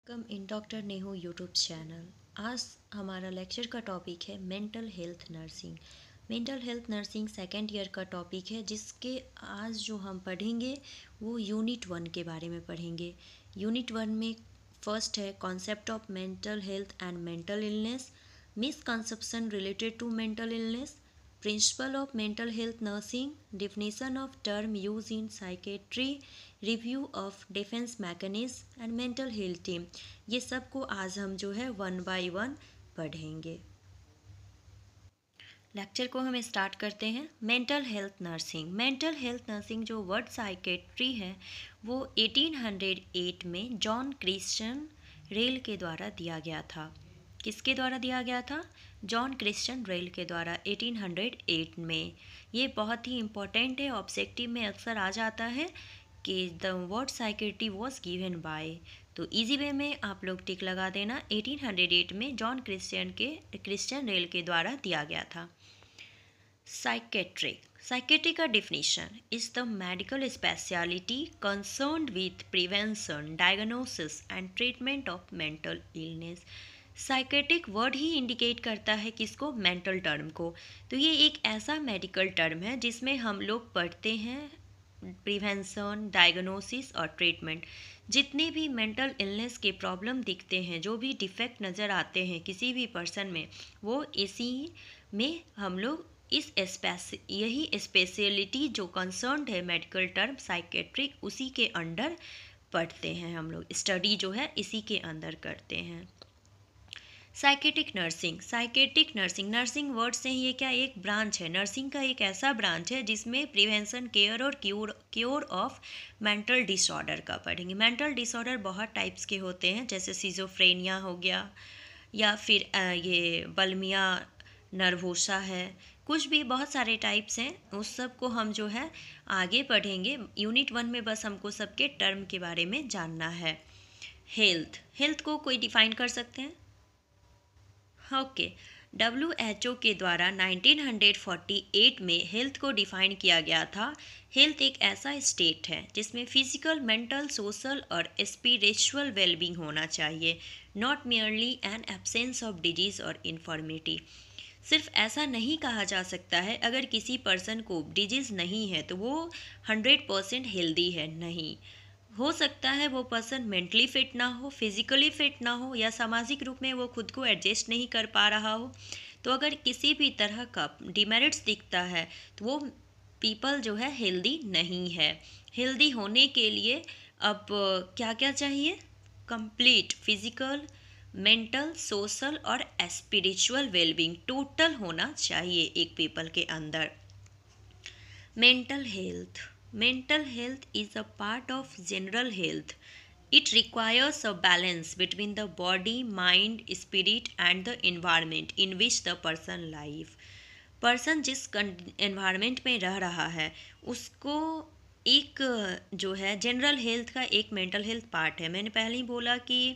Welcome in doctor Nehu YouTube channel. आज हमारा lecture का टॉपिक है mental health nursing. Mental health nursing second year का टॉपिक है, जिसके आज जो हम पढ़ेंगे वो यूनिट 1 के बारे में पढ़ेंगे। यूनिट 1 में फर्स्ट है concept of mental health and mental illness, misconception related to mental illness, principle of mental health nursing, definition of term used in psychiatry, review of defence mechanism and mental health team. ये सब को आज हम जो है 1 bye 1 पढ़ेंगे। Lecture को हम स्टार्ट करते हैं। Mental health nursing. Mental health nursing जो वर्ड साइकेट्री है वो 1808 में जॉन क्रिश्चियन रेल के द्वारा दिया गया था। किसके द्वारा दिया गया था? जॉन क्रिश्चियन रेल के द्वारा 1808 में। ये बहुत ही इम्पोर्टेंट है, ऑब्जेक्टिव में अक्सर आ जाता है कि the word psychiatry was given by. तो इजी वे में आप लोग टिक लगा देना, 1808 में जॉन क्रिश्चियन रेल के द्वारा दिया गया था। साइकेट्री का definition is the medical speciality concerned with prevention, diagnosis and treatment of mental illness. Psychiatric word he indicate करता है किसको? मेंटल टर्म को। तो ये एक ऐसा मेडिकल टर्म है जिसमें हम लोग पढ़ते हैं प्रिवेंशन, डायग्नोसिस और ट्रीटमेंट। जितने भी मेंटल इलनेस के प्रॉब्लम दिखते हैं, जो भी डिफेक्ट नज़र आते हैं किसी भी पर्सन में, वो इसी में हम लोग यही स्पेशलिटी जो कंसर्न्ड है मेडिकल टर्म साइकेट्रिक, उसी के अंडर पढ़ते हैं हम लोग। स्टडी जो है इसी के अंदर करते हैं। साइकेट्रिक नर्सिंग वर्ड से ही ये क्या एक ब्रांच है। नर्सिंग का एक ऐसा ब्रांच है जिसमें प्रिवेंशन, केयर और क्योर ऑफ मेंटल डिसऑर्डर का पढ़ेंगे। मेंटल डिसऑर्डर बहुत टाइप्स के होते हैं, जैसे सिजोफ्रेनिया हो गया, या फिर ये बल्मिया नर्वोसा है, कुछ भी बहुत सारे टाइप्स हैं। उस सब को हम जो है आगे पढ़ेंगे। यूनिट 1 में बस हमको सबके टर्म के बारे में जानना है। हेल्थ को कोई डिफाइन कर सकते हैं? ओके, WHO के द्वारा 1948 में हेल्थ को डिफाइन किया गया था। हेल्थ एक ऐसा स्टेट है जिसमें फिजिकल, मेंटल, सोशल और स्पिरिचुअल वेलबींग होना चाहिए, not merely an absence of disease और इन्फॉर्मिटी। सिर्फ ऐसा नहीं कहा जा सकता है अगर किसी पर्सन को डिजीज़ नहीं है तो वो 100% हेल्दी है। नहीं, हो सकता है वो पर्सन मेंटली फिट ना हो, फिजिकली फिट ना हो, या सामाजिक रूप में वो खुद को एडजस्ट नहीं कर पा रहा हो। तो अगर किसी भी तरह का डिमेरिट्स दिखता है तो वो पीपल जो है हेल्दी नहीं है। हेल्दी होने के लिए अब क्या क्या चाहिए? कंप्लीट फिजिकल, मेंटल, सोशल और स्पिरिचुअल वेलबींग टोटल होना चाहिए एक पीपल के अंदर। Mental health is a part of general health. It requires a balance between the body, mind, spirit and the environment in which the person lives. Person जिस environment में रह रहा है उसको एक जो है जनरल हेल्थ का एक मेंटल हेल्थ पार्ट है। मैंने पहले ही बोला कि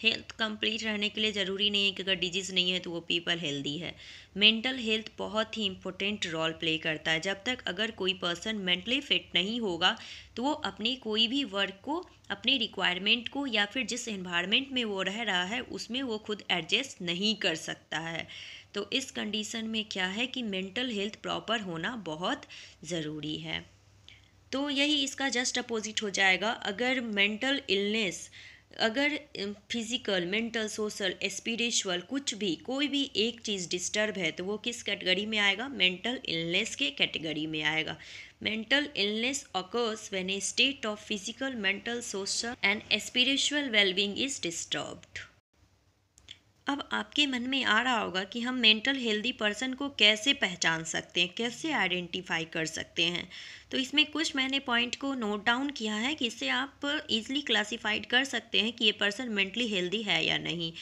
हेल्थ कंप्लीट रहने के लिए ज़रूरी नहीं है कि अगर डिजीज़ नहीं है तो वो पीपल हेल्दी है। मेंटल हेल्थ बहुत ही इम्पोर्टेंट रोल प्ले करता है। जब तक अगर कोई पर्सन मेंटली फिट नहीं होगा तो वो अपनी कोई भी वर्क को, अपनी रिक्वायरमेंट को, या फिर जिस एनवायरनमेंट में वो रह रहा है उसमें वो खुद एडजस्ट नहीं कर सकता है। तो इस कंडीशन में क्या है कि मेंटल हेल्थ प्रॉपर होना बहुत ज़रूरी है। तो यही इसका जस्ट अपोजिट हो जाएगा। अगर मेंटल इलनेस, अगर फिजिकल, मेंटल, सोशल, स्पिरिचुअल कुछ भी, कोई भी एक चीज़ डिस्टर्ब है तो वो किस कैटेगरी में आएगा? मेंटल इलनेस के कैटेगरी में आएगा। Mental illness occurs when a state of physical, mental, social and spiritual well-being is disturbed. अब आपके मन में आ रहा होगा कि हम मेंटल हेल्दी पर्सन को कैसे पहचान सकते हैं, कैसे आइडेंटिफाई कर सकते हैं। तो इसमें कुछ मैंने पॉइंट को नोट डाउन किया है कि इससे आप इजीली क्लासिफाइड कर सकते हैं कि ये पर्सन मेंटली हेल्दी है या नहीं।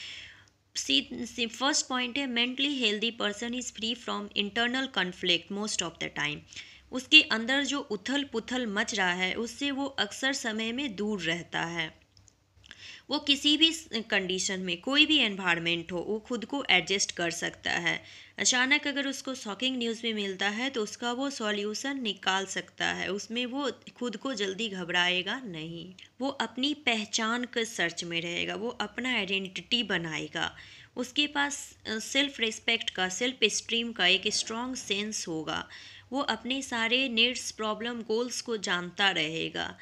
फर्स्ट पॉइंट है, mentally healthy person is free from internal conflict most of the time. उसके अंदर जो उथल पुथल मच रहा है उससे वो अक्सर समय में दूर रहता है। वो किसी भी कंडीशन में, कोई भी एनवायरनमेंट हो, वो खुद को एडजस्ट कर सकता है। अचानक अगर उसको शॉकिंग न्यूज़ भी मिलता है तो उसका वो सॉल्यूशन निकाल सकता है, उसमें वो खुद को जल्दी घबराएगा नहीं। वो अपनी पहचान के सर्च में रहेगा, वो अपना आइडेंटिटी बनाएगा। उसके पास सेल्फ रिस्पेक्ट का, सेल्फ एस्टीम का एक स्ट्रॉन्ग सेंस होगा। वो अपने सारे नीड्स, प्रॉब्लम, गोल्स को जानता रहेगा।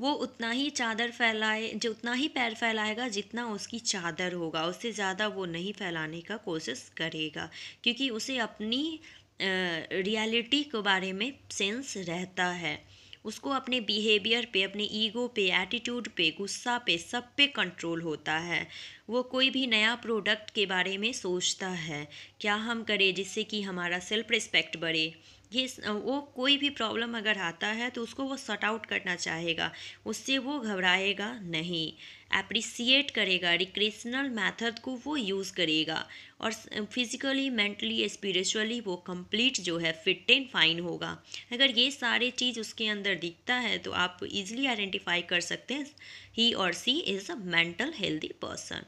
वो उतना ही चादर फैलाए, जो उतना ही पैर फैलाएगा जितना उसकी चादर होगा, उससे ज़्यादा वो नहीं फैलाने का कोशिश करेगा, क्योंकि उसे अपनी रियलिटी के बारे में सेंस रहता है। उसको अपने बिहेवियर पे, अपने ईगो पे, एटीट्यूड पे, गुस्सा पे, सब पे कंट्रोल होता है। वो कोई भी नया प्रोडक्ट के बारे में सोचता है, क्या हम करें जिससे कि हमारा सेल्फ रिस्पेक्ट बढ़े। वो कोई भी प्रॉब्लम अगर आता है तो उसको वो सॉर्ट आउट करना चाहेगा, उससे वो घबराएगा नहीं। एप्रिसिएट करेगा, रिक्रेशनल मेथड को वो यूज़ करेगा, और फिजिकली, मेंटली, स्पिरिचुअली वो कंप्लीट जो है फिट एंड फाइन होगा। अगर ये सारे चीज़ उसके अंदर दिखता है तो आप इजीली आइडेंटिफाई कर सकते हैं he or she is a mental healthy person.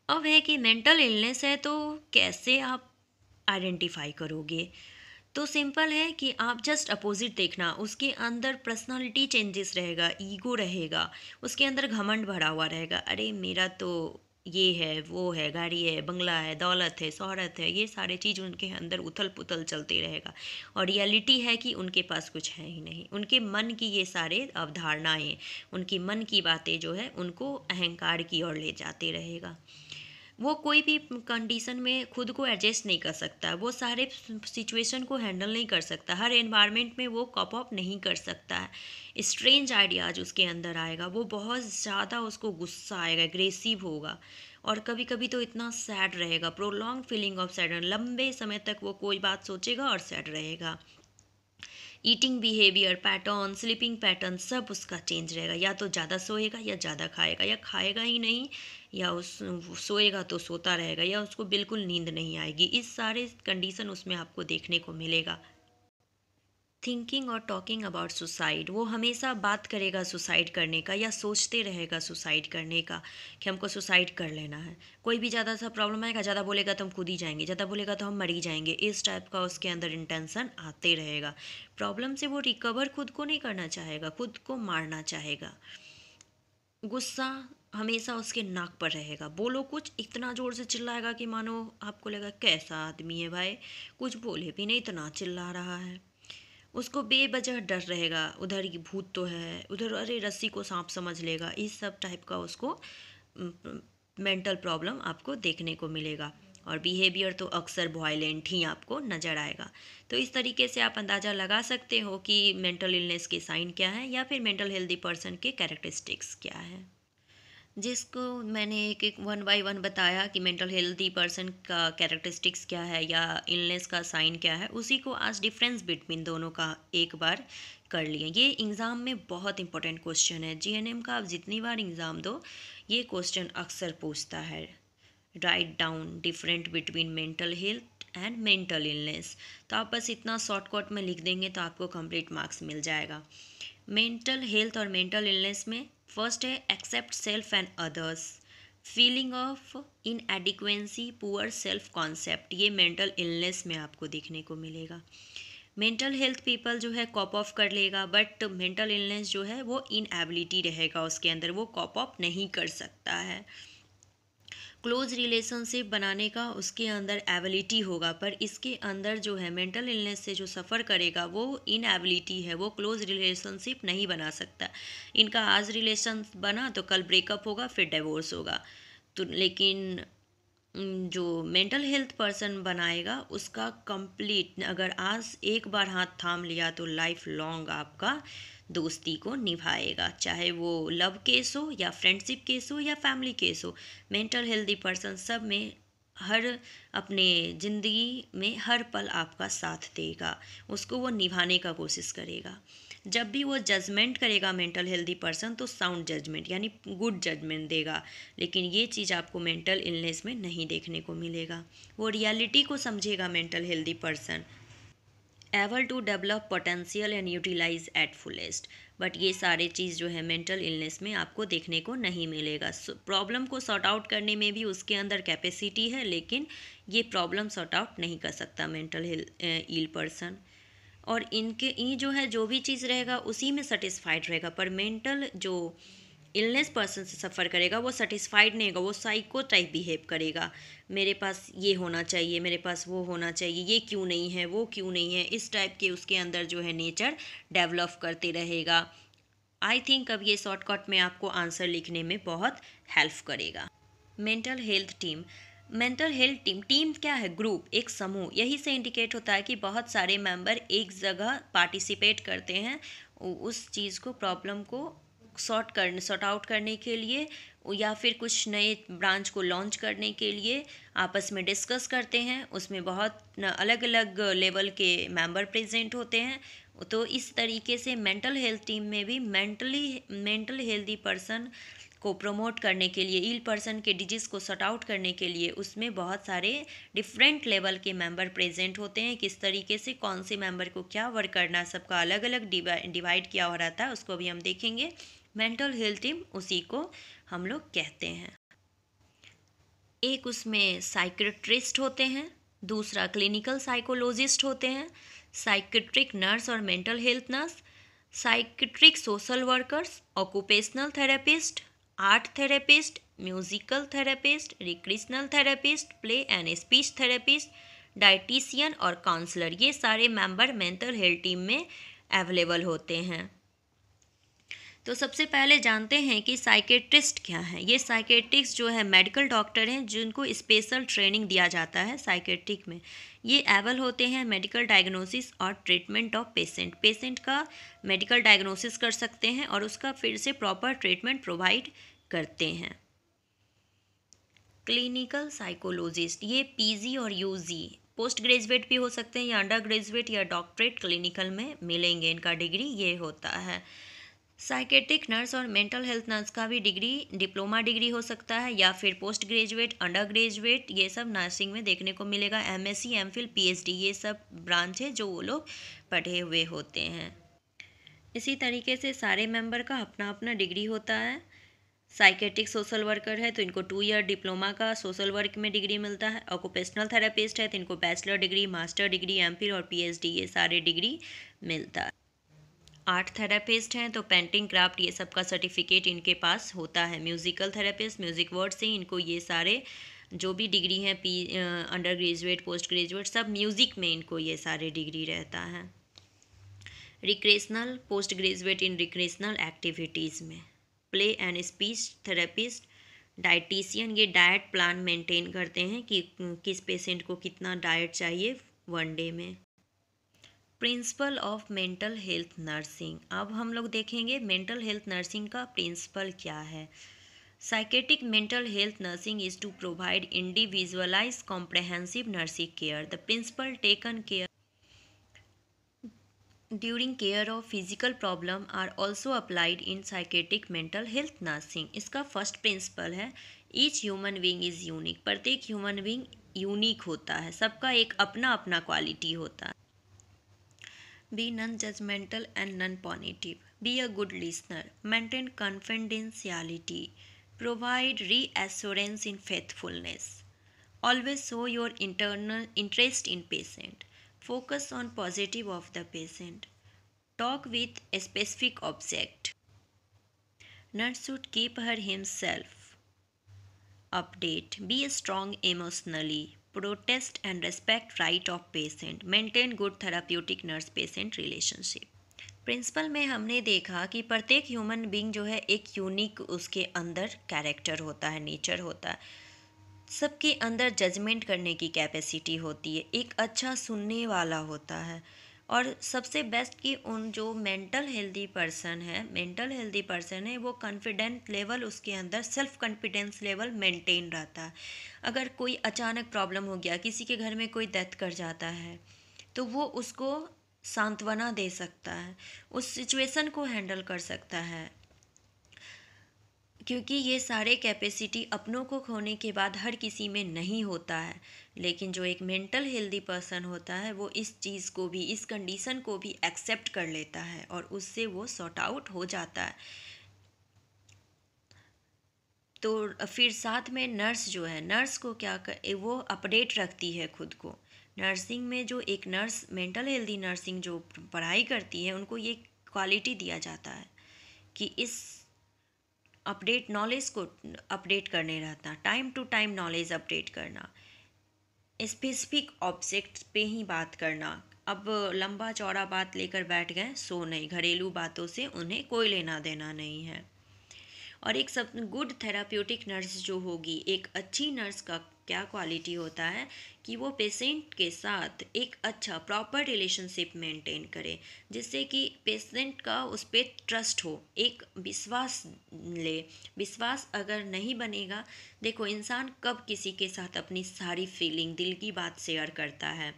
अब है कि मेंटल इलनेस है तो कैसे आप आइडेंटिफाई करोगे। तो सिंपल है कि आप जस्ट अपोजिट देखना, उसके अंदर पर्सनालिटी चेंजेस रहेगा, ईगो रहेगा, उसके अंदर घमंड भरा हुआ रहेगा। अरे मेरा तो ये है, वो है, गाड़ी है, बंगला है, दौलत है, शोहरत है, ये सारे चीज़ उनके अंदर उथल पुथल चलते रहेगा। और रियलिटी है कि उनके पास कुछ है ही नहीं। उनके मन की ये सारे अवधारणाएं, उनकी मन की बातें जो है उनको अहंकार की ओर ले जाते रहेगा। वो कोई भी कंडीशन में खुद को एडजस्ट नहीं कर सकता, वो सारे सिचुएशन को हैंडल नहीं कर सकता, हर एनवायरनमेंट में वो कॉप अप नहीं कर सकता है। स्ट्रेंज आइडियाज उसके अंदर आएगा, वो बहुत ज़्यादा उसको गुस्सा आएगा, एग्रेसिव होगा। और कभी कभी तो इतना सैड रहेगा, प्रोलॉन्ग फीलिंग ऑफ सैड, लंबे समय तक वो कोई बात सोचेगा और सैड रहेगा। Eating behaviour pattern, sleeping pattern सब उसका चेंज रहेगा, या तो ज़्यादा सोएगा या ज़्यादा खाएगा, या खाएगा ही नहीं, या उस सोएगा तो सोता रहेगा, या उसको बिल्कुल नींद नहीं आएगी। इस सारे कंडीशन उसमें आपको देखने को मिलेगा। थिंकिंग और टॉकिंग अबाउट सुसाइड, वो हमेशा बात करेगा सुसाइड करने का, या सोचते रहेगा सुसाइड करने का कि हमको सुसाइड कर लेना है। कोई भी ज़्यादा सा प्रॉब्लम आएगा, ज़्यादा बोलेगा तो हम खुद ही जाएंगे, ज़्यादा बोलेगा तो हम मर ही जाएंगे, इस टाइप का उसके अंदर इंटेंशन आते रहेगा। प्रॉब्लम से वो रिकवर खुद को नहीं करना चाहेगा, खुद को मारना चाहेगा। गुस्सा हमेशा उसके नाक पर रहेगा, बोलो कुछ इतना ज़ोर से चिल्लाएगा कि मानो आपको लगा कैसा आदमी है भाई, कुछ बोले भी नहीं इतना चिल्ला रहा है। उसको बेवजह डर रहेगा, उधर ये भूत तो है, उधर अरे रस्सी को सांप समझ लेगा, इस सब टाइप का उसको मेंटल प्रॉब्लम आपको देखने को मिलेगा। और बिहेवियर तो अक्सर वायलेंट ही आपको नज़र आएगा। तो इस तरीके से आप अंदाज़ा लगा सकते हो कि मेंटल इलनेस के साइन क्या है, या फिर मेंटल हेल्दी पर्सन के कैरेक्टरिस्टिक्स क्या है। जिसको मैंने एक एक वन बाय वन बताया कि मेंटल हेल्दी पर्सन का कैरेक्टरिस्टिक्स क्या है या इलनेस का साइन क्या है, उसी को आज डिफरेंस बिटवीन दोनों का एक बार कर लिए। ये एग्ज़ाम में बहुत इंपॉर्टेंट क्वेश्चन है, जीएनएम का आप जितनी बार एग्ज़ाम दो ये क्वेश्चन अक्सर पूछता है। Write down different between mental health and mental illness. तो आप बस इतना शॉर्टकट में लिख देंगे तो आपको कंप्लीट मार्क्स मिल जाएगा। मेंटल हेल्थ और मेंटल इलनेस में फर्स्ट है accept self and others, feeling of inadequacy, poor self concept, ये मेंटल इलनेस में आपको देखने को मिलेगा। मेंटल हेल्थ पीपल जो है कॉप ऑफ कर लेगा, बट मेंटल इलनेस जो है वो इनएबिलिटी रहेगा उसके अंदर, वो कॉप ऑफ नहीं कर सकता है। क्लोज रिलेशनशिप बनाने का उसके अंदर एबिलिटी होगा, पर इसके अंदर जो है मेंटल इलनेस से जो सफ़र करेगा वो इनएबिलिटी है, वो क्लोज रिलेशनशिप नहीं बना सकता। इनका आज रिलेशन बना तो कल ब्रेकअप होगा, फिर डिवोर्स होगा। तो लेकिन जो मेंटल हेल्थ पर्सन बनाएगा उसका कंप्लीट, अगर आज एक बार हाथ थाम लिया तो लाइफ लॉन्ग आपका दोस्ती को निभाएगा, चाहे वो लव केस हो या फ्रेंडशिप केस हो या फैमिली केस हो। मेंटल हेल्दी पर्सन सब में हर अपने ज़िंदगी में हर पल आपका साथ देगा, उसको वो निभाने का कोशिश करेगा। जब भी वो जजमेंट करेगा मेंटल हेल्दी पर्सन तो साउंड जजमेंट यानी गुड जजमेंट देगा, लेकिन ये चीज़ आपको मेंटल इलनेस में नहीं देखने को मिलेगा। वो रियलिटी को समझेगा mental healthy person. Able to develop potential and utilise at fullest, but ये सारे चीज़ जो है मेंटल इलनेस में आपको देखने को नहीं मिलेगा। प्रॉब्लम को सॉर्ट आउट करने में भी उसके अंदर कैपेसिटी है, लेकिन ये प्रॉब्लम सॉर्ट आउट नहीं कर सकता मेंटल इल पर्सन। और इनके ये जो है जो भी चीज़ रहेगा उसी में सेटिस्फाइड रहेगा, पर मेंटल जो इलनेस पर्सन से सफ़र करेगा वो सेटिस्फाइड नहीं होगा, वो साइको टाइप बिहेव करेगा। मेरे पास ये होना चाहिए, मेरे पास वो होना चाहिए, ये क्यों नहीं है, वो क्यों नहीं है, इस टाइप के उसके अंदर जो है नेचर डेवलप करते रहेगा। आई थिंक अब ये शॉर्टकट में आपको आंसर लिखने में बहुत हेल्प करेगा। Mental health team. Mental health team, team क्या है? ग्रुप, एक समूह। यही से इंडिकेट होता है कि बहुत सारे मेंबर एक जगह पार्टिसिपेट करते हैं उस चीज़ को, प्रॉब्लम को सॉर्ट आउट करने के लिए, या फिर कुछ नए ब्रांच को लॉन्च करने के लिए आपस में डिस्कस करते हैं। उसमें बहुत अलग अलग लेवल के मेंबर प्रेजेंट होते हैं। तो इस तरीके से मेंटल हेल्थ टीम में भी मेंटल हेल्दी पर्सन को प्रमोट करने के लिए, इल पर्सन के डिजीज़ को सॉर्ट आउट करने के लिए उसमें बहुत सारे डिफरेंट लेवल के मेंबर प्रेजेंट होते हैं। किस तरीके से कौन से मेंबर को क्या वर्क करना है, सबका अलग अलग डिवाइड किया हो रहता है, उसको भी हम देखेंगे। मेंटल हेल्थ टीम उसी को हम लोग कहते हैं। एक उसमें साइकेट्रिस्ट होते हैं, दूसरा क्लिनिकल साइकोलॉजिस्ट होते हैं, साइकेट्रिक नर्स और mental health nurse, psychiatric social workers, occupational therapist, art therapist, musical therapist, recreational therapist, play and speech therapist, dietitian और काउंसलर। ये सारे मेंबर मेंटल हेल्थ टीम में अवेलेबल होते हैं। तो सबसे पहले जानते हैं कि साइकेट्रिस्ट क्या है। ये साइकेट्रिस्ट जो है मेडिकल डॉक्टर हैं जिनको स्पेशल ट्रेनिंग दिया जाता है साइकेट्रिक में। ये एबल होते हैं मेडिकल डायग्नोसिस और ट्रीटमेंट ऑफ पेशेंट का मेडिकल डायग्नोसिस कर सकते हैं और उसका फिर से प्रॉपर ट्रीटमेंट प्रोवाइड करते हैं। क्लिनिकल साइकोलॉजिस्ट, ये पीजी और यूजी पोस्ट ग्रेजुएट भी हो सकते हैं या अंडर ग्रेजुएट या डॉक्टरेट क्लिनिकल में मिलेंगे, इनका डिग्री ये होता है। साइकेट्रिक नर्स और मेंटल हेल्थ नर्स का भी डिग्री डिप्लोमा डिग्री हो सकता है या फिर पोस्ट ग्रेजुएट, अंडर ग्रेजुएट, ये सब नर्सिंग में देखने को मिलेगा। एमएससी, एमफिल, पीएचडी, ये सब ब्रांच है जो वो लोग पढ़े हुए होते हैं। इसी तरीके से सारे मेंबर का अपना अपना डिग्री होता है। साइकेट्रिक सोशल वर्कर है तो इनको 2 ईयर डिप्लोमा का सोशल वर्क में डिग्री मिलता है। ऑक्यूपेशनल थेरेपिस्ट है तो इनको bachelor degree, master degree, MPhil और पीएचडी, ये सारे डिग्री मिलता है। आर्ट थेरेपिस्ट हैं तो पेंटिंग, क्राफ्ट, ये सब का सर्टिफिकेट इनके पास होता है। म्यूज़िकल थेरेपिस्ट, म्यूज़िक वर्ड से इनको ये सारे जो भी डिग्री हैं, अंडर ग्रेजुएट, पोस्ट ग्रेजुएट, सब म्यूज़िक में इनको ये सारे डिग्री रहता है। Recreational, post graduate in recreational activities में। Play and speech therapist, dietitian, ये डाइट प्लान मेंटेन करते हैं कि किस पेशेंट को कितना डाइट चाहिए 1 डे में। Principle of mental health nursing, अब हम लोग देखेंगे मेंटल हेल्थ नर्सिंग का प्रिंसिपल क्या है। Psychiatric mental health nursing is to provide individualize comprehensive nursing care. The principle taken care during care of physical problem are also applied in psychiatric mental health nursing. इसका first principle है each human being is unique. प्रत्येक human being unique होता है, सबका एक अपना अपना quality होता है। Be non-judgmental and non-punitive. Be a good listener. Maintain confidentiality. Provide reassurance in faithfulness. Always show your internal interest in patient. Focus on positive of the patient. Talk with a specific object. Nurse should keep her himself update. Be strong emotionally. Protest and respect right of patient. Maintain good therapeutic nurse patient relationship. Principle में हमने देखा कि प्रत्येक human being जो है एक unique उसके अंदर कैरेक्टर होता है, नेचर होता है। सबके अंदर जजमेंट करने की कैपेसिटी होती है, एक अच्छा सुनने वाला होता है। और सबसे बेस्ट कि उन जो मेंटल हेल्दी पर्सन है वो कॉन्फिडेंट लेवल उसके अंदर, सेल्फ कॉन्फिडेंस लेवल मेंटेन रहता है। अगर कोई अचानक प्रॉब्लम हो गया, किसी के घर में कोई डेथ कर जाता है, तो वो उसको सांत्वना दे सकता है, उस सिचुएशन को हैंडल कर सकता है। क्योंकि ये सारे कैपेसिटी अपनों को खोने के बाद हर किसी में नहीं होता है, लेकिन जो एक मेंटल हेल्दी पर्सन होता है वो इस चीज़ को भी, इस कंडीशन को भी एक्सेप्ट कर लेता है और उससे वो सॉर्ट आउट हो जाता है। तो फिर साथ में नर्स जो है, नर्स को क्या कर, वो अपडेट रखती है खुद को। नर्सिंग में जो एक नर्स, मेंटल हेल्दी नर्सिंग जो पढ़ाई करती है, उनको ये क्वालिटी दिया जाता है कि इस अपडेट नॉलेज को अपडेट करने रहता, time to time knowledge update करना, स्पेसिफिक ऑब्जेक्ट पे ही बात करना। अब लंबा चौड़ा बात लेकर बैठ गए सो नहीं, घरेलू बातों से उन्हें कोई लेना देना नहीं है। और एक सब गुड थेराप्यूटिक नर्स जो होगी, एक अच्छी नर्स का क्या क्वालिटी होता है कि वो पेशेंट के साथ एक अच्छा प्रॉपर रिलेशनशिप मेंटेन करे, जिससे कि पेशेंट का उस पर ट्रस्ट हो, एक विश्वास ले। विश्वास अगर नहीं बनेगा, देखो इंसान कब किसी के साथ अपनी सारी फीलिंग, दिल की बात शेयर करता है,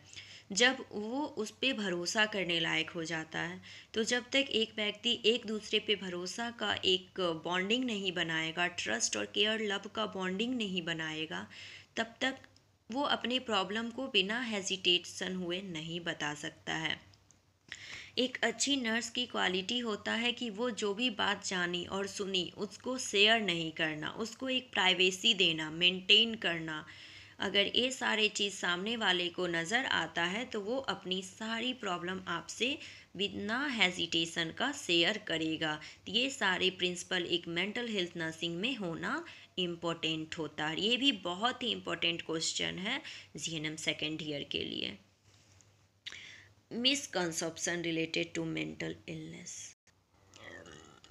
जब वो उस पर भरोसा करने लायक हो जाता है। तो जब तक एक व्यक्ति एक दूसरे पे भरोसा का एक बॉन्डिंग नहीं बनाएगा, ट्रस्ट और केयर लव का बॉन्डिंग नहीं बनाएगा, तब तक वो अपने प्रॉब्लम को बिना हेजिटेशन हुए नहीं बता सकता है। एक अच्छी नर्स की क्वालिटी होता है कि वो जो भी बात जानी और सुनी उसको शेयर नहीं करना, उसको एक प्राइवेसी देना, मेंटेन करना। अगर ये सारे चीज़ सामने वाले को नज़र आता है तो वो अपनी सारी प्रॉब्लम आपसे बिना हेजिटेशन का शेयर करेगा। ये सारे प्रिंसिपल एक मेंटल हेल्थ नर्सिंग में होना इम्पोर्टेंट होता है। ये भी बहुत ही इम्पोर्टेंट क्वेश्चन है जीएनएम सेकेंड ईयर के लिए। Misconception related to mental illness.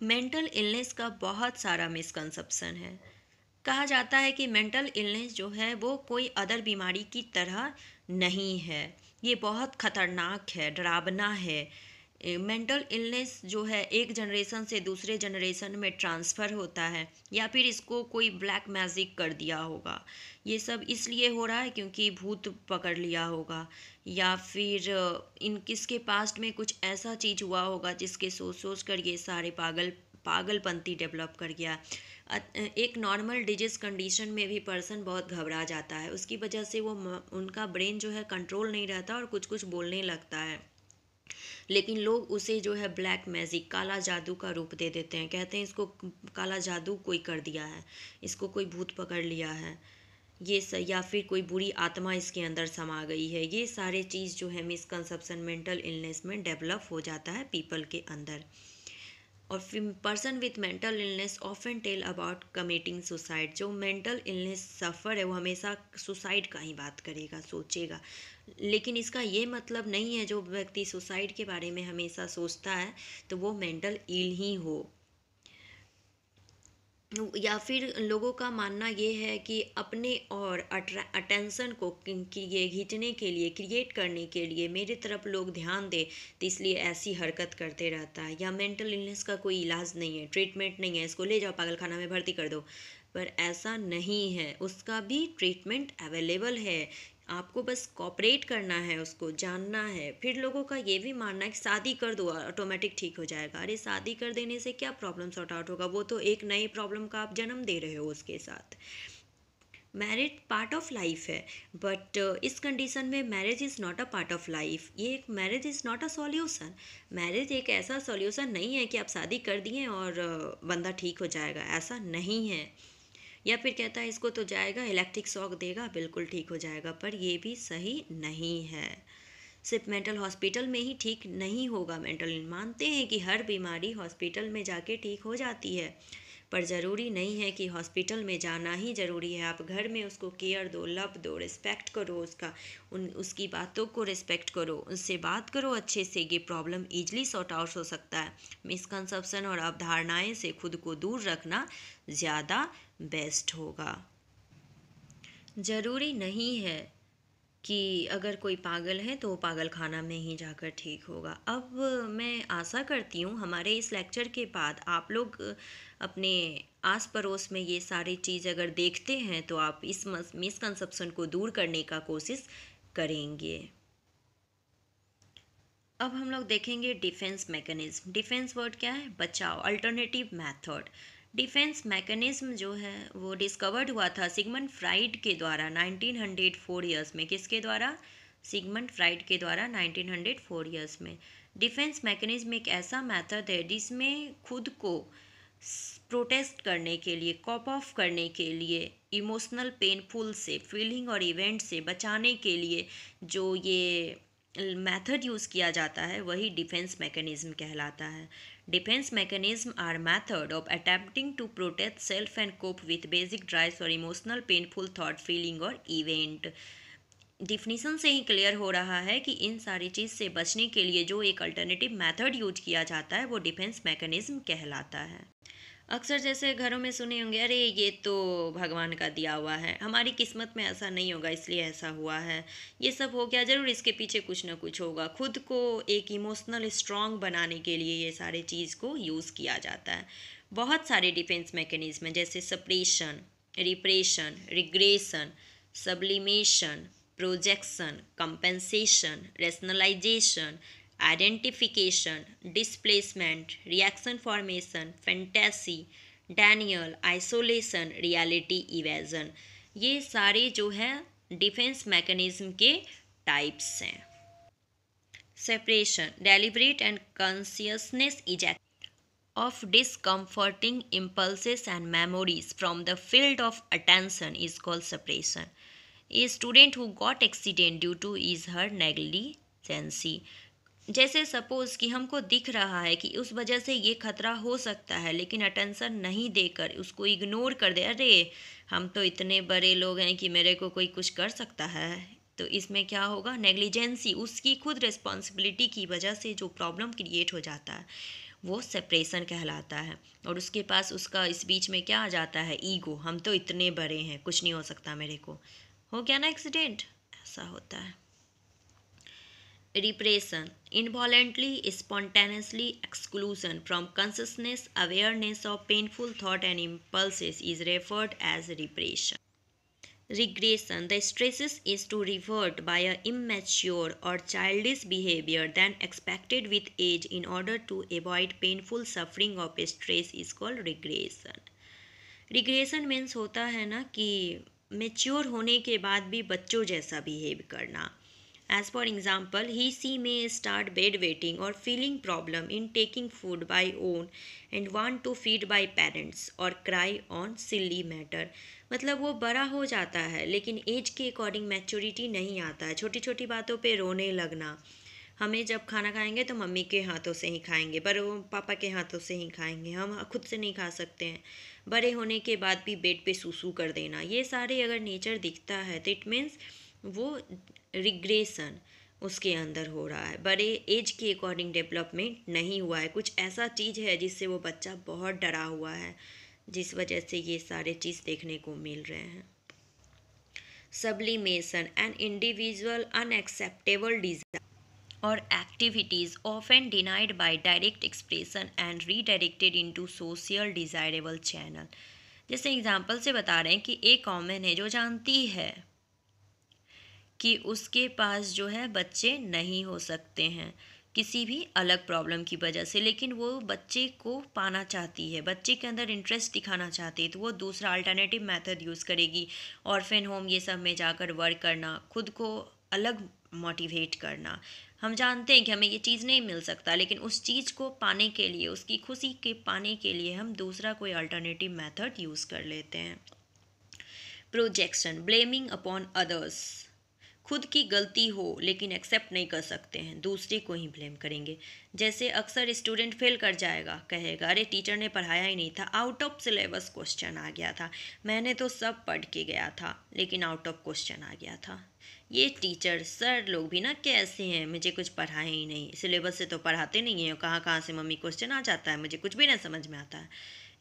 Mental illness का बहुत सारा मिसकंसेप्शन है। कहा जाता है कि मेंटल इलनेस जो है वो कोई अदर बीमारी की तरह नहीं है, ये बहुत ख़तरनाक है, डरावना है। मेंटल इलनेस जो है एक जनरेशन से दूसरे जनरेशन में ट्रांसफ़र होता है, या फिर इसको कोई ब्लैक मैजिक कर दिया होगा। ये सब इसलिए हो रहा है क्योंकि भूत पकड़ लिया होगा, या फिर इन किसके पास्ट में कुछ ऐसा चीज़ हुआ होगा जिसके सोच सोच कर ये सारे पागलपंती डेवलप कर गया। एक नॉर्मल डिजीज कंडीशन में भी पर्सन बहुत घबरा जाता है, उसकी वजह से वो उनका ब्रेन जो है कंट्रोल नहीं रहता और कुछ कुछ बोलने लगता है। लेकिन लोग उसे जो है ब्लैक मैजिक, काला जादू का रूप दे देते हैं, कहते हैं इसको काला जादू कोई कर दिया है, इसको कोई भूत पकड़ लिया है, या फिर कोई बुरी आत्मा इसके अंदर समा गई है। ये सारे चीज़ जो है मिसकंसेप्शन मेंटल इलनेस में डेवलप हो जाता है पीपल के अंदर। और फिर person with mental illness often tell about committing suicide. जो मेंटल इलनेस सफ़र है वो हमेशा सुसाइड का ही बात करेगा, सोचेगा। लेकिन इसका ये मतलब नहीं है जो व्यक्ति सुसाइड के बारे में हमेशा सोचता है तो वो मेंटल इल ही हो। या फिर लोगों का मानना ये है कि अपने और अटेंशन को ये खींचने के लिए, क्रिएट करने के लिए मेरी तरफ लोग ध्यान दे, तो इसलिए ऐसी हरकत करते रहता है। या मेंटल इलनेस का कोई इलाज नहीं है, ट्रीटमेंट नहीं है, इसको ले जाओ पागल खाना में भर्ती कर दो, पर ऐसा नहीं है, उसका भी ट्रीटमेंट अवेलेबल है। आपको बस कॉपरेट करना है, उसको जानना है। फिर लोगों का ये भी मानना है कि शादी कर दो ऑटोमेटिक ठीक हो जाएगा। अरे शादी कर देने से क्या प्रॉब्लम सॉर्ट आउट होगा, वो तो एक नई प्रॉब्लम का आप जन्म दे रहे हो उसके साथ। मैरिज पार्ट ऑफ लाइफ है, बट इस कंडीशन में marriage is not a part of life. ये marriage is not a solution. Marriage एक ऐसा सॉल्यूशन नहीं है कि आप शादी कर दिए और बंदा ठीक हो जाएगा, ऐसा नहीं है। या फिर कहता है इसको तो जाएगा, इलेक्ट्रिक शॉक देगा, बिल्कुल ठीक हो जाएगा, पर ये भी सही नहीं है। सिर्फ मेंटल हॉस्पिटल में ही ठीक नहीं होगा। मेंटल मानते हैं कि हर बीमारी हॉस्पिटल में जाके ठीक हो जाती है, पर ज़रूरी नहीं है कि हॉस्पिटल में जाना ही ज़रूरी है। आप घर में उसको केयर दो, लव दो, रिस्पेक्ट करो, उसकी बातों को रिस्पेक्ट करो, उससे बात करो अच्छे से। ये प्रॉब्लम ईजिली सॉर्ट आउट हो सकता है। मिसकंसेप्शन और अवधारणाएं से खुद को दूर रखना ज़्यादा बेस्ट होगा। ज़रूरी नहीं है कि अगर कोई पागल है तो वो पागल खाना में ही जाकर ठीक होगा। अब मैं आशा करती हूँ हमारे इस लेक्चर के बाद आप लोग अपने आस पड़ोस में ये सारी चीज़ अगर देखते हैं तो आप इस मिसकंसेप्शन को दूर करने का कोशिश करेंगे। अब हम लोग देखेंगे डिफेंस मैकेनिज्म। डिफेंस वर्ड क्या है? बचाव, अल्टरनेटिव मेथड। डिफेंस मैकेनिज्म जो है वो डिस्कवर्ड हुआ था सिगमंड फ्राइड के द्वारा 1904 ईयर्स में। किसके द्वारा? सिगमंड फ्राइड के द्वारा 1904 ईयर्स में। डिफेंस मैकेनिज्म एक ऐसा मेथड है जिसमें खुद को प्रोटेस्ट करने के लिए, कॉप ऑफ करने के लिए, इमोशनल पेनफुल से फीलिंग और इवेंट से बचाने के लिए जो ये मेथड यूज़ किया जाता है वही डिफेंस मैकेनिज्म कहलाता है। Defence mechanism are method of attempting to protect self and cope with basic drives और इमोशनल पेनफुल थॉट, फीलिंग और इवेंट। डिफिनीसन से ही क्लियर हो रहा है कि इन सारी चीज़ से बचने के लिए जो एक अल्टरनेटिव मेथड यूज किया जाता है वो डिफेंस मैकेनिज्म कहलाता है। अक्सर जैसे घरों में सुने होंगे, अरे ये तो भगवान का दिया हुआ है, हमारी किस्मत में ऐसा नहीं होगा इसलिए ऐसा हुआ है, ये सब हो गया, ज़रूर इसके पीछे कुछ ना कुछ होगा। खुद को एक इमोशनल स्ट्रॉन्ग बनाने के लिए ये सारे चीज़ को यूज़ किया जाता है। बहुत सारे डिफेंस मैकेनिज्म हैं जैसे suppression, repression, regression, sublimation, projection, compensation, rationalisation, identification, displacement, reaction formation, fantasy, denial, isolation, reality evasion, ये सारे जो है डिफेंस मैकेनिज्म के टाइप्स हैं। Separation, deliberate and consciousness eject of discomforting impulses and memories from the field of attention is called suppression. A student who got accident due to his her negligence. जैसे suppose कि हमको दिख रहा है कि उस वजह से ये खतरा हो सकता है, लेकिन अटेंशन नहीं देकर उसको इग्नोर कर दे, अरे हम तो इतने बड़े लोग हैं कि मेरे को कोई कुछ कर सकता है, तो इसमें क्या होगा? नेग्लिजेंसी, उसकी खुद रिस्पॉन्सिबिलिटी की वजह से जो प्रॉब्लम क्रिएट हो जाता है वो सेपरेशन कहलाता है। और उसके पास उसका इस बीच में क्या आ जाता है? ईगो, हम तो इतने बड़े हैं, कुछ नहीं हो सकता मेरे को, हो गया ना एक्सीडेंट, ऐसा होता है। Repression, involuntarily, spontaneously exclusion from consciousness, awareness of painful thought and impulses is referred as repression. Regression, the stresses is to revert by a immature or childish behavior than expected with age in order to avoid painful suffering of stress is called regression. Regression means होता है ना कि mature होने के बाद भी बच्चों जैसा बिहेव करना। As for example, she may start bedwetting or feeling problem in taking food by own and want to feed by parents or cry on silly matter. मतलब वो बड़ा हो जाता है लेकिन एज के अकॉर्डिंग मैच्योरिटी नहीं आता है, छोटी छोटी बातों पे रोने लगना। हमें जब खाना खाएंगे तो मम्मी के हाथों से ही खाएंगे, पर वो पापा के हाथों से ही खाएंगे, हम खुद से नहीं खा सकते हैं। बड़े होने के बाद भी बेड पे सूसू कर देना, ये सारे अगर नेचर दिखता है तो इट मीन्स वो रिग्रेशन उसके अंदर हो रहा है, बड़े एज के अकॉर्डिंग डेवलपमेंट नहीं हुआ है, कुछ ऐसा चीज़ है जिससे वो बच्चा बहुत डरा हुआ है, जिस वजह से ये सारे चीज़ देखने को मिल रहे हैं। Sublimation, an individual unacceptable desire or activities often denied by direct expression and redirected into social desirable channel. जैसे एग्जाम्पल से बता रहे हैं कि एक कॉमन है जो जानती है कि उसके पास जो है बच्चे नहीं हो सकते हैं किसी भी अलग प्रॉब्लम की वजह से, लेकिन वो बच्चे को पाना चाहती है, बच्चे के अंदर इंटरेस्ट दिखाना चाहती है, तो वो दूसरा अल्टरनेटिव मेथड यूज़ करेगी, ऑर्फेन होम ये सब में जाकर वर्क करना, खुद को अलग मोटिवेट करना। हम जानते हैं कि हमें ये चीज़ नहीं मिल सकता, लेकिन उस चीज़ को पाने के लिए, उसकी खुशी के पाने के लिए हम दूसरा कोई अल्टरनेटिव मेथड यूज़ कर लेते हैं। प्रोजेक्शन, ब्लेमिंग अपॉन अदर्स, खुद की गलती हो लेकिन एक्सेप्ट नहीं कर सकते हैं, दूसरे को ही ब्लेम करेंगे। जैसे अक्सर स्टूडेंट फेल कर जाएगा, कहेगा अरे टीचर ने पढ़ाया ही नहीं था, आउट ऑफ सिलेबस क्वेश्चन आ गया था, मैंने तो सब पढ़ के गया था लेकिन आउट ऑफ क्वेश्चन आ गया था। ये टीचर सर लोग भी ना कैसे हैं, मुझे कुछ पढ़ाए ही नहीं, सिलेबस से तो पढ़ाते नहीं हैं, कहाँ कहाँ से मम्मी क्वेश्चन आ जाता है, मुझे कुछ भी ना समझ में आता है,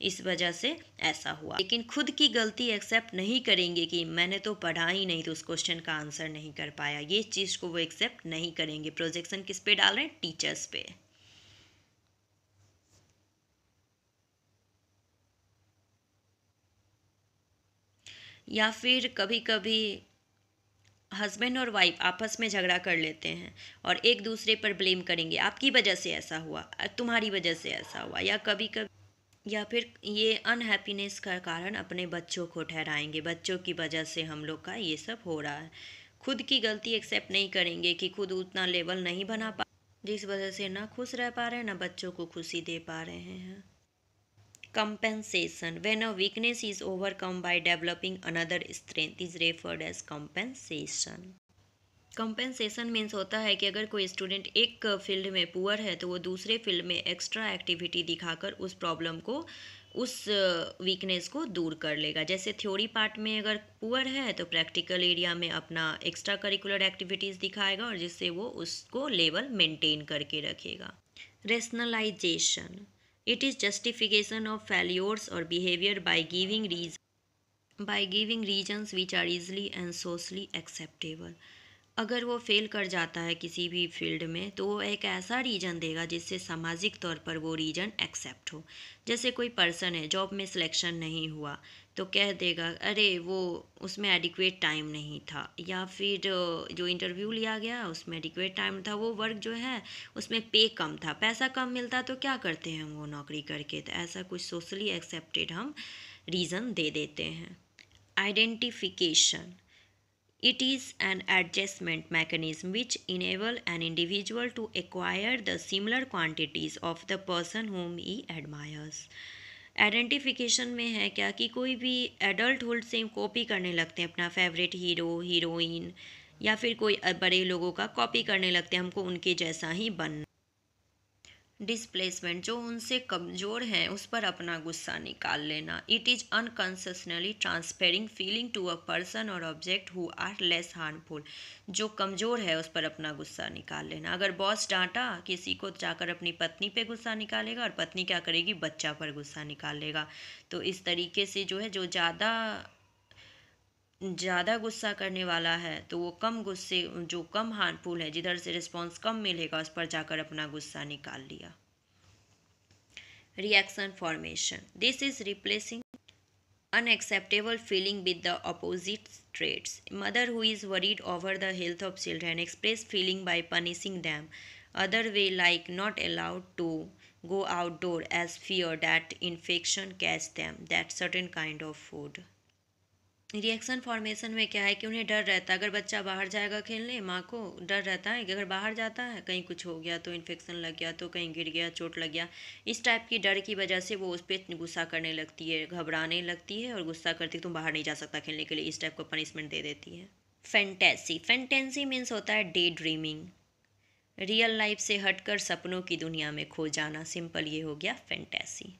इस वजह से ऐसा हुआ। लेकिन खुद की गलती एक्सेप्ट नहीं करेंगे कि मैंने तो पढ़ा ही नहीं तो उस क्वेश्चन का आंसर नहीं कर पाया, ये चीज़ को वो एक्सेप्ट नहीं करेंगे। प्रोजेक्शन किस पे डाल रहे हैं? टीचर्स पे। या फिर कभी कभी हस्बैंड और वाइफ आपस में झगड़ा कर लेते हैं और एक दूसरे पर ब्लेम करेंगे, आपकी वजह से ऐसा हुआ, तुम्हारी वजह से ऐसा हुआ, या कभी कभी या फिर ये अनहैप्पीनेस का कारण अपने बच्चों को ठहराएंगे, बच्चों की वजह से हम लोग का ये सब हो रहा है। खुद की गलती एक्सेप्ट नहीं करेंगे कि खुद उतना लेवल नहीं बना पा, जिस वजह से ना खुश रह पा रहे हैं ना बच्चों को खुशी दे पा रहे हैं। Compensation. When a weakness is overcome by developing another strength is referred as compensation. Compensation means होता है कि अगर कोई स्टूडेंट एक फील्ड में पुअर है तो वो दूसरे फील्ड में एक्स्ट्रा एक्टिविटी दिखाकर उस प्रॉब्लम को, उस वीकनेस को दूर कर लेगा। जैसे थ्योरी पार्ट में अगर पुअर है तो प्रैक्टिकल एरिया में अपना एक्स्ट्रा करिकुलर एक्टिविटीज़ दिखाएगा और जिससे वो उसको लेवल मेंटेन करके रखेगा। Rationalisation. It is justification of failures or behavior by giving reasons which are easily and socially acceptable. अगर वो फेल कर जाता है किसी भी फील्ड में तो वो एक ऐसा रीज़न देगा जिससे सामाजिक तौर पर वो रीज़न एक्सेप्ट हो। जैसे कोई पर्सन है, जॉब में सिलेक्शन नहीं हुआ तो कह देगा अरे वो उसमें एडिक्वेट टाइम नहीं था, या फिर जो इंटरव्यू लिया गया उसमें एडिक्वेट टाइम था, वो वर्क जो है उसमें पे कम था, पैसा कम मिलता तो क्या करते हैं हम वो नौकरी करके। तो ऐसा कुछ सोशली एक्सेप्टेड हम रीज़न दे देते हैं। Identification. It is an adjustment mechanism which enable an individual to acquire the similar quantities of the person whom he admires. Identification में है क्या कि कोई भी एडल्टहुड से कॉपी करने लगते हैं अपना फेवरेट हीरो हीरोइन, या फिर कोई बड़े लोगों का कॉपी करने लगते हैं, हमको उनके जैसा ही बनना। डिस्प्लेसमेंट. जो उनसे कमज़ोर हैं उस पर अपना गुस्सा निकाल लेना. It is unconsciously transferring feeling to a person or object who are less harmful. जो कमज़ोर है उस पर अपना गुस्सा निकाल लेना. अगर बॉस डांटा किसी को, जाकर अपनी पत्नी पे गुस्सा निकालेगा और पत्नी क्या करेगी, बच्चा पर गुस्सा निकाल लेगा. तो इस तरीके से जो है, जो ज़्यादा गुस्सा करने वाला है तो वो कम गुस्से, जो कम हार्मफुल है, जिधर से रिस्पॉन्स कम मिलेगा उस पर जाकर अपना गुस्सा निकाल लिया. Reaction formation. This is replacing unacceptable feeling with the opposite traits. Mother who is worried over the health of children express feeling by punishing them. Other way like not allowed to go outdoor as fear that infection catch them. That certain kind of food. Reaction formation में क्या है कि उन्हें डर रहता है, अगर बच्चा बाहर जाएगा खेलने, माँ को डर रहता है कि अगर बाहर जाता है कहीं कुछ हो गया तो इन्फेक्शन लग गया, तो कहीं गिर गया चोट लग गया, इस टाइप की डर की वजह से वो उस पर गुस्सा करने लगती है, घबराने लगती है और गुस्सा करती है तुम बाहर नहीं जा सकता खेलने के लिए, इस टाइप का पनिशमेंट दे देती है. फैंटेसी. फैंटेसी मीन्स होता है डे ड्रीमिंग. रियल लाइफ से हटकर सपनों की दुनिया में खो जाना. सिंपल ये हो गया फैंटेसी.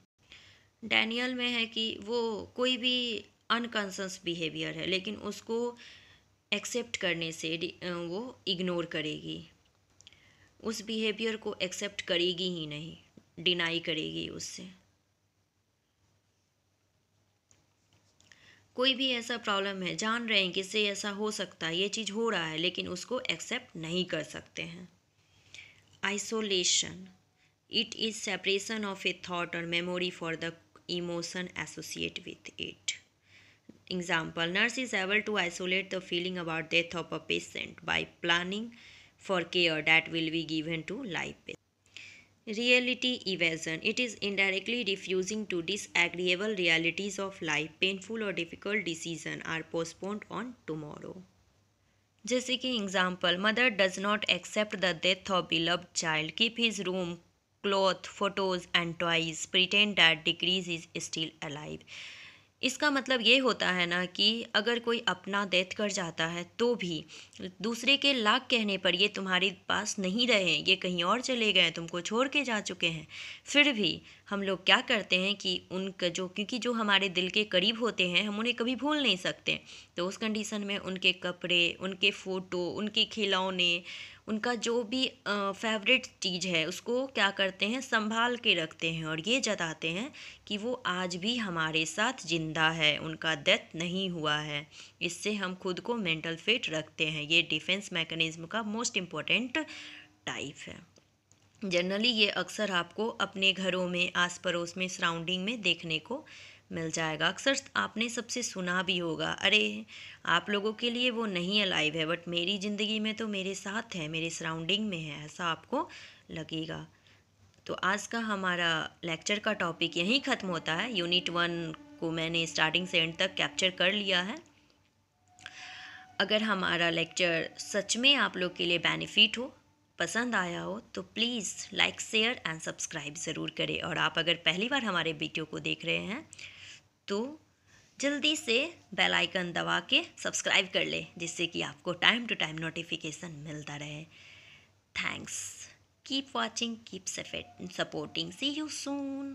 डैनियल में है कि वो कोई भी अनकॉन्शियस बिहेवियर है लेकिन उसको एक्सेप्ट करने से वो इग्नोर करेगी, उस बिहेवियर को एक्सेप्ट करेगी ही नहीं, डिनाई करेगी उससे. कोई भी ऐसा प्रॉब्लम है, जान रहे हैं कि इससे ऐसा हो सकता है, ये चीज़ हो रहा है, लेकिन उसको एक्सेप्ट नहीं कर सकते हैं. Isolation. It is separation of a thought or memory for the emotion associate with it. Example, nurse is able to isolate the feeling about death of a patient by planning for care that will be given to live patient. Reality evasion. It is indirectly refusing to disagreeable realities of life. Painful or difficult decisions are postponed on tomorrow. जैसे कि example, mother does not accept the death of beloved child, keep his room cloth photos and toys, pretend that डिक्रीज is still alive. इसका मतलब ये होता है ना कि अगर कोई अपना डेथ कर जाता है तो भी दूसरे के लाख कहने पर ये तुम्हारे पास नहीं रहे, ये कहीं और चले गए, तुमको छोड़ के जा चुके हैं, फिर भी हम लोग क्या करते हैं कि उनका क्योंकि जो हमारे दिल के करीब होते हैं हम उन्हें कभी भूल नहीं सकते, तो उस कंडीशन में उनके कपड़े, उनके फ़ोटो, उनके खिलौने, उनका जो भी फेवरेट चीज़ है उसको क्या करते हैं, संभाल के रखते हैं और ये जताते हैं कि वो आज भी हमारे साथ ज़िंदा है, उनका डेथ नहीं हुआ है. इससे हम खुद को मेंटल फिट रखते हैं. ये डिफेंस मैकेनिज्म का मोस्ट इम्पोर्टेंट टाइप है. जनरली ये अक्सर आपको अपने घरों में, आस पड़ोस में, सराउंडिंग में देखने को मिल जाएगा. अक्सर आपने सबसे सुना भी होगा, अरे आप लोगों के लिए वो नहीं अलाइव है बट मेरी ज़िंदगी में तो मेरे साथ है, मेरे सराउंडिंग में है, ऐसा आपको लगेगा. तो आज का हमारा लेक्चर का टॉपिक यहीं ख़त्म होता है। यूनिट 1 को मैंने स्टार्टिंग से एंड तक कैप्चर कर लिया है। अगर हमारा लेक्चर सच में आप लोग के लिए बेनिफिट हो, पसंद आया हो, तो please like, share and subscribe ज़रूर करें। और आप अगर पहली बार हमारे वीडियो को देख रहे हैं तो जल्दी से बेल आइकन दबा के सब्सक्राइब कर ले, जिससे कि आपको टाइम टू टाइम नोटिफिकेशन मिलता रहे। Thanks, keep watching, keep supporting, see you soon.